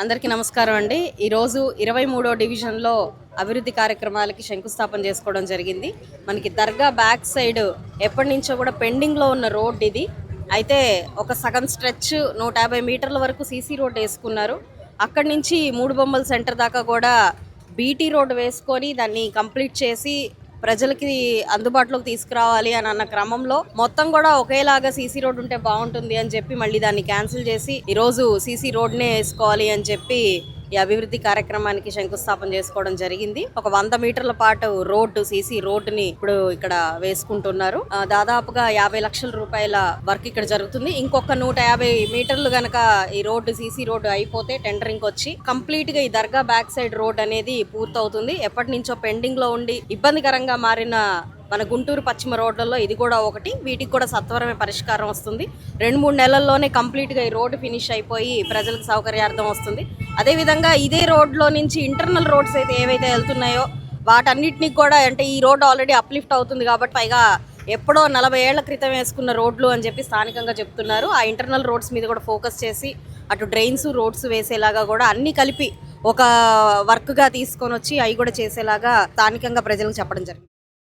అందరికీ నమస్కారం అండి. ఈరోజు 23వ డివిజన్లో అభివృద్ధి కార్యక్రమాలకి శంకుస్థాపన చేసుకోవడం జరిగింది. మనకి దర్గా బ్యాక్ సైడ్ ఎప్పటి నుంచో కూడా పెండింగ్లో ఉన్న రోడ్ ఇది. అయితే ఒక సగం స్ట్రెచ్ 150 మీటర్ల వరకు సీసీ రోడ్ వేసుకున్నారు. అక్కడి నుంచి మూడు బొమ్మల సెంటర్ దాకా కూడా బీటీ రోడ్ వేసుకొని దాన్ని కంప్లీట్ చేసి ప్రజలకి అందుబాటులోకి తీసుకురావాలి అని అన్న క్రమంలో మొత్తం కూడా ఒకేలాగా సీసీ రోడ్ ఉంటే బాగుంటుంది అని చెప్పి మళ్ళీ దాన్ని క్యాన్సిల్ చేసి ఈరోజు సీసీ రోడ్నే వేసుకోవాలి అని చెప్పి ఈ అభివృద్ధి కార్యక్రమానికి శంకుస్థాపన చేసుకోవడం జరిగింది. ఒక 100 మీటర్ల పాటు రోడ్డు సీసీ రోడ్డుని ఇప్పుడు ఇక్కడ వేసుకుంటున్నారు. దాదాపుగా 50 లక్షల రూపాయల వర్క్ ఇక్కడ జరుగుతుంది. ఇంకొక 150 మీటర్లు గనక ఈ రోడ్డు సీసీ రోడ్డు అయిపోతే టెండరింగ్ వచ్చి కంప్లీట్ గా ఈ దర్గా బ్యాక్ సైడ్ రోడ్ అనేది పూర్తవుతుంది. ఎప్పటి నుంచో పెండింగ్ లో ఉండి ఇబ్బందికరంగా మారిన మన గుంటూరు పశ్చిమ రోడ్లలో ఇది కూడా ఒకటి. వీటికి కూడా సత్వరమే పరిష్కారం వస్తుంది. 2-3 నెలల్లోనే కంప్లీట్గా ఈ రోడ్డు ఫినిష్ అయిపోయి ప్రజలకు సౌకర్యార్థం వస్తుంది. అదేవిధంగా ఇదే రోడ్లో నుంచి ఇంటర్నల్ రోడ్స్ అయితే ఏవైతే వెళ్తున్నాయో వాటన్నిటినీ కూడా అంటే ఈ రోడ్డు ఆల్రెడీ అప్లిఫ్ట్ అవుతుంది కాబట్టి పైగా ఎప్పుడో 40 ఏళ్ల క్రితం వేసుకున్న రోడ్లు అని చెప్పి స్థానికంగా చెప్తున్నారు. ఆ ఇంటర్నల్ రోడ్స్ మీద కూడా ఫోకస్ చేసి అటు డ్రైన్స్ రోడ్స్ వేసేలాగా కూడా అన్ని కలిపి ఒక వర్క్గా తీసుకొని వచ్చి అవి కూడా చేసేలాగా స్థానికంగా ప్రజలకు చెప్పడం జరిగింది.